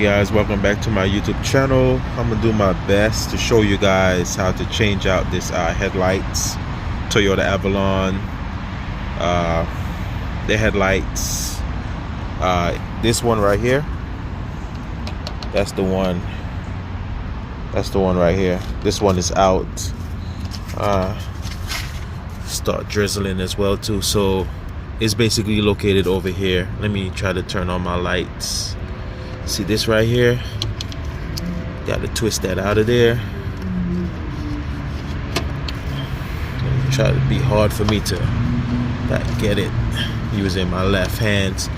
Hey guys, welcome back to my YouTube channel. I'm gonna do my best to show you guys how to change out this headlights, Toyota Avalon. The headlights, this one right here, that's the one right here. This one is out. Start drizzling as well too, so it's basically located over here. Let me try to turn on my lights. See this right here? Got to twist that out of there. Try to be hard for me to get it using my left hands.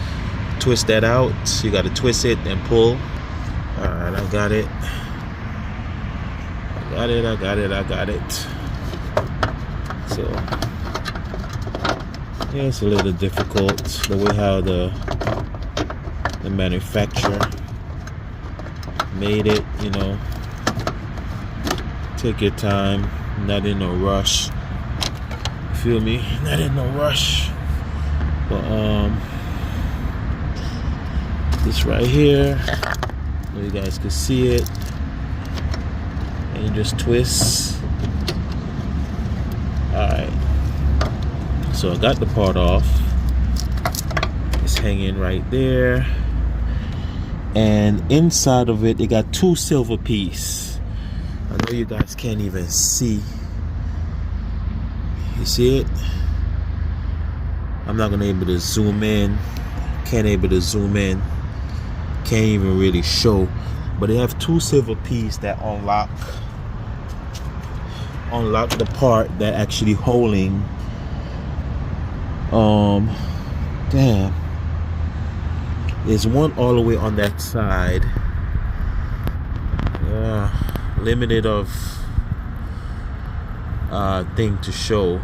Twist that out. You got to twist it and pull. Alright, I got it. I got it. So yeah, it's a little difficult the way how the manufacturer made it, you know. Take your time, not in no rush. Feel me? Not in no rush. But this right here, so you guys can see it, and you just twist. Alright, so I got the part off. It's hanging right there, and inside of it, it got two silver pieces. I know you guys can't even see. You see it? I'm not gonna able to zoom in. Can't able to zoom in. Can't even really show. But they have two silver pieces that unlock the part that actually holding. Damn. There's one all the way on that side. Limited of thing to show,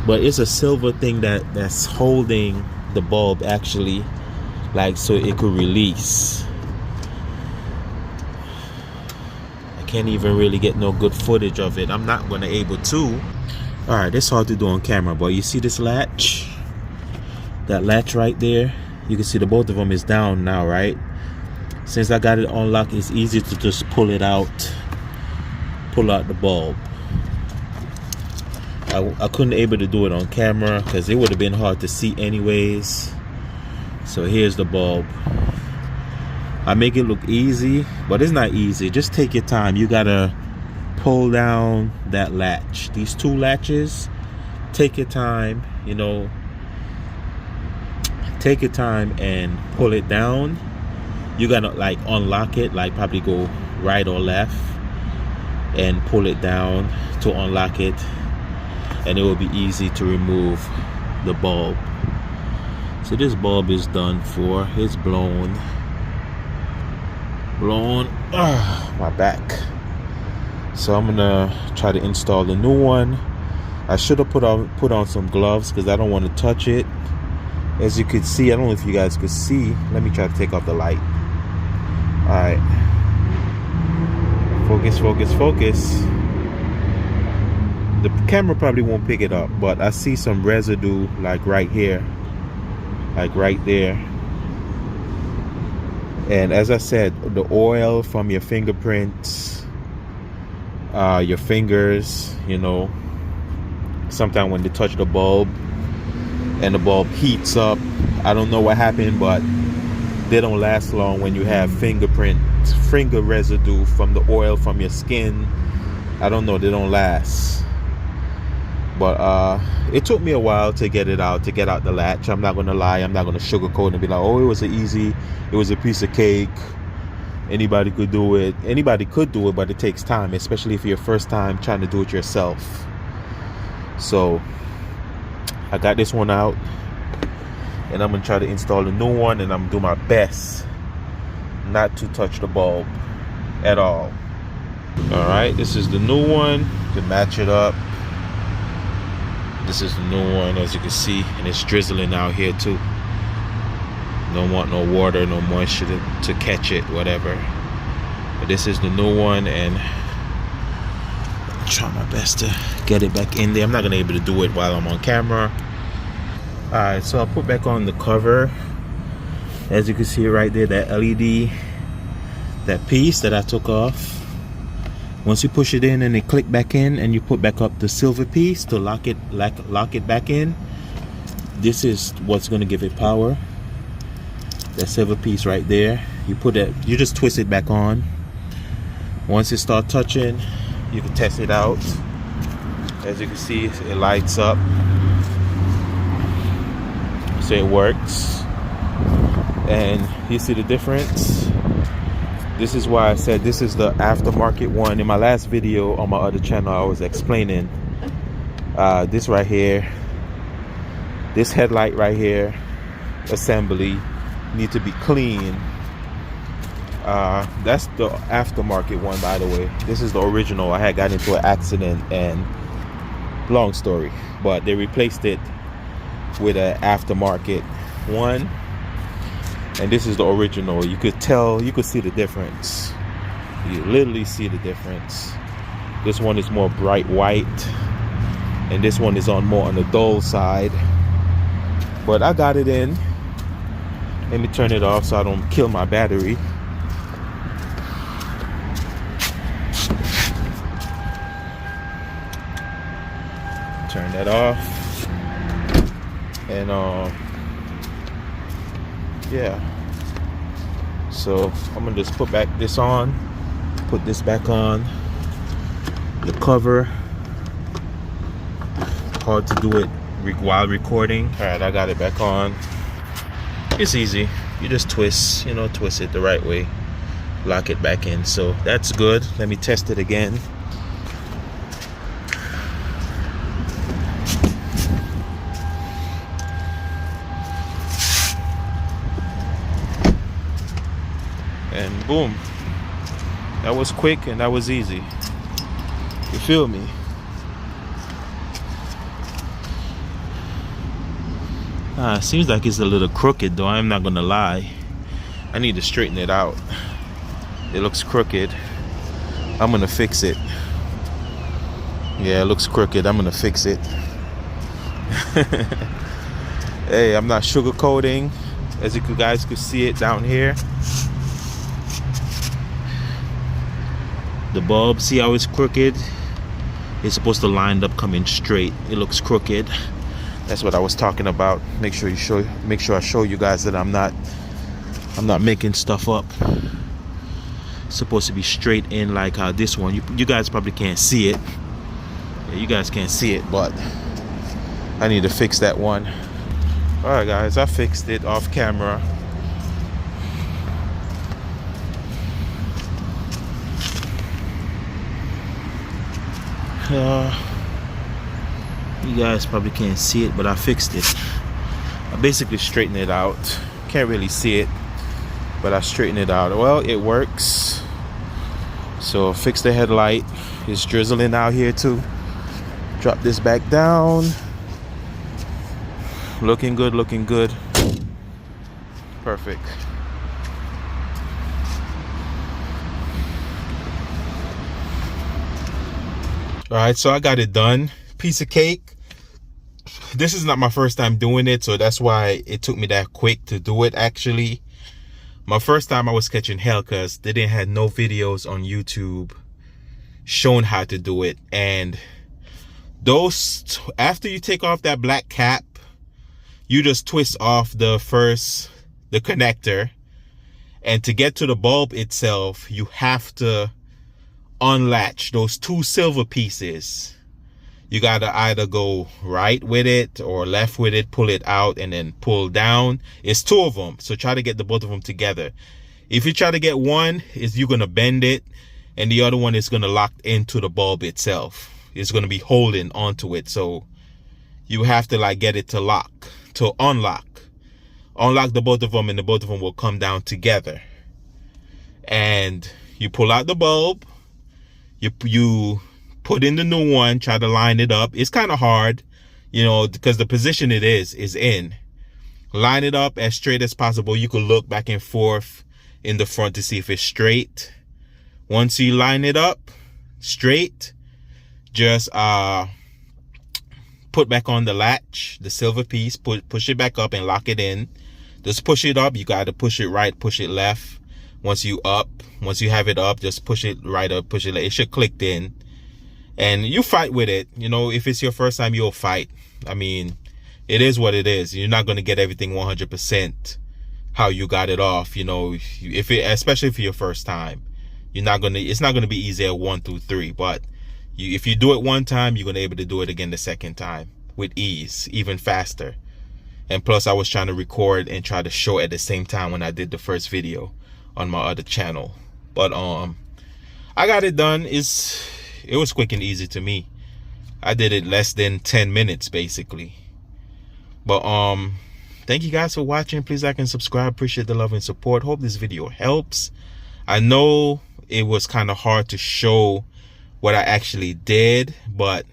but it's a silver thing that's holding the bulb actually, like, so it could release. I can't even really get no good footage of it. I'm not gonna able to. All right, it's hard to do on camera, but you see this latch, that latch right there, you can see the both of them is down now, right? Since I got it unlocked, it's easy to just pull it out, pull out the bulb. I couldn't able to do it on camera because it would have been hard to see anyways. So here's the bulb. I make it look easy, but it's not easy. Just take your time. You gotta pull down that latch, these two latches. Take your time, you know, take your time and pull it down. You gotta like unlock it, like probably go right or left and pull it down to unlock it, and it will be easy to remove the bulb. So this bulb is done for. It's blown. My back. So I'm gonna try to install the new one. I should have put on some gloves because I don't want to touch it. As you could see, I don't know if you guys could see. Let me try to take off the light. Alright. Focus. The camera probably won't pick it up, but I see some residue like right here. Like right there. And as I said, the oil from your fingerprints, your fingers, you know, sometimes when they touch the bulb and the bulb heats up, I don't know what happened, but they don't last long when you have finger residue from the oil from your skin. I don't know, they don't last. But it took me a while to get it out, to get out the latch. I'm not gonna lie, I'm not gonna sugarcoat and be like, oh, it was a piece of cake, anybody could do it. Anybody could do it, but it takes time, especially if you're first time trying to do it yourself. So I got this one out, and I'm gonna try to install a new one, and I'm gonna do my best not to touch the bulb at all. All right, this is the new one to match it up. This is the new one, as you can see, and it's drizzling out here too. Don't want no water, no moisture to catch it, whatever. But this is the new one, and I'm trying my best to get it back in there. I'm not gonna be able to do it while I'm on camera. Alright, so I'll put back on the cover. As you can see right there, that LED, that piece that I took off. Once you push it in and it click back in, and you put back up the silver piece to lock it back in, this is what's going to give it power. That silver piece right there, you just twist it back on. Once it starts touching, you can test it out. As you can see, it lights up, so it works. And you see the difference. This is why I said this is the aftermarket one. In my last video on my other channel, I was explaining this right here, this headlight right here, assembly need to be clean. That's the aftermarket one, by the way. This is the original. I had got into an accident, and long story, but they replaced it with an aftermarket one. And this is the original. You could see the difference. You literally see the difference. This one is more bright white, and this one is more on the dull side. But I got it in. Let me turn it off so I don't kill my battery. Turn that off. And yeah, so I'm gonna just put this back on the cover. Hard to do it while recording. All right, I got it back on. It's easy. You just twist it the right way, lock it back in. So that's good. Let me test it again. And boom, that was quick and that was easy. You feel me? Seems like it's a little crooked though, I'm not gonna lie. I need to straighten it out. It looks crooked. I'm gonna fix it. Yeah, it looks crooked. I'm gonna fix it. Hey, I'm not sugarcoating. As you guys could see it down here, the bulb, see how it's crooked? It's supposed to line up coming straight. It looks crooked. That's what I was talking about. Make sure I show you guys that I'm not making stuff up. It's supposed to be straight in like how this one. You guys probably can't see it. Yeah, you guys can't see it, but I need to fix that one. Alright guys, I fixed it off camera. You guys probably can't see it, but I fixed it. I basically straightened it out. Can't really see it, but I straightened it out. Well, it works. So fix the headlight. It's drizzling out here too. Drop this back down. Looking good, looking good. Perfect. All right, so I got it done. Piece of cake. This is not my first time doing it, so that's why it took me that quick to do it. Actually, my first time I was catching hell because they didn't have no videos on YouTube showing how to do it. And those, after you take off that black cap, you just twist off the connector, and to get to the bulb itself, you have to unlatch those two silver pieces. You gotta either go right with it or left with it, pull it out and then pull down. It's two of them, so try to get the both of them together. If you try to get one, you're gonna bend it, and the other one is gonna lock into the bulb itself. It's gonna be holding onto it, so you have to like get it to unlock the both of them, and the both of them will come down together. And you pull out the bulb, you put in the new one, try to line it up. It's kind of hard, because the position it is in. Line it up as straight as possible. You could look back and forth in the front to see if it's straight. Once you line it up straight, just put back on the latch, the silver piece, push it back up and lock it in Just push it up. You got to push it right, push it left. Once you have it up, just push it right up, push it left. It should click in. And you fight with it. You know, if it's your first time, you'll fight. I mean, it is what it is. You're not going to get everything 100% how you got it off. You know, especially for your first time, it's not going to be easy at 1 through 3. But if you do it one time, you're going to be able to do it again the second time with ease, even faster. And plus, I was trying to record and try to show at the same time when I did the first video on my other channel. But I got it done. It was quick and easy to me. I did it less than 10 minutes basically. But thank you guys for watching. Please like and subscribe. Appreciate the love and support. Hope this video helps. I know it was kind of hard to show what I actually did, but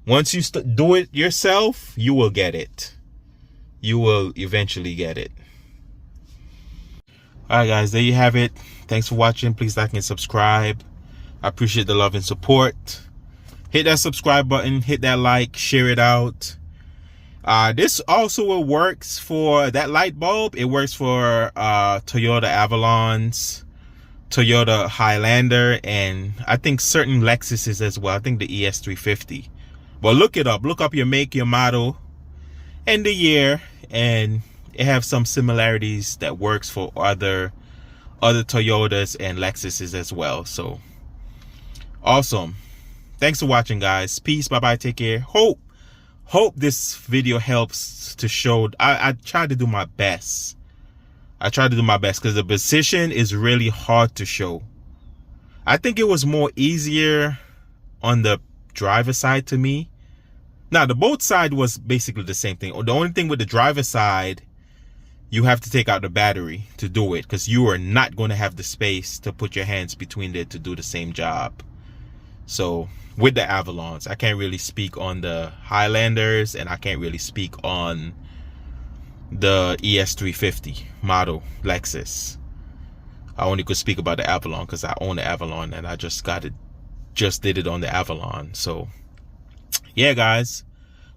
once you do it yourself, you will get it. You will eventually get it. All right, guys, there you have it. Thanks for watching. Please like and subscribe. I appreciate the love and support. Hit that subscribe button, hit that like, share it out. This also works for that light bulb. It works for Toyota Avalons, Toyota Highlander, and I think certain Lexuses as well. I think the ES350. But look it up. Look up your make, your model, and the year, and it have some similarities that works for other Toyotas and Lexuses as well. So awesome. Thanks for watching, guys. Peace. Bye bye. Take care. Hope this video helps to show. I tried to do my best. I tried to do my best because the position is really hard to show. I think it was more easier on the driver side to me. Now the boat side was basically the same thing. The only thing with the driver side, you have to take out the battery to do it, because you are not going to have the space to put your hands between there to do the same job. So with the Avalons, I can't really speak on the Highlanders, and I can't really speak on the ES350 model Lexus. I only could speak about the Avalon because I own the Avalon and I just did it on the Avalon. So yeah, guys,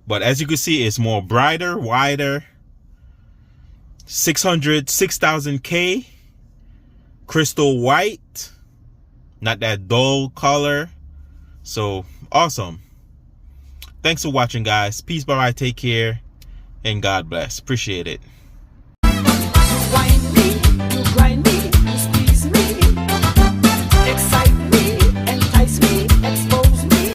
but as you can see, it's more brighter, wider, 6000K, crystal white, not that dull color. So awesome. Thanks for watching, guys. Peace, bye bye, take care, and God bless. Appreciate it.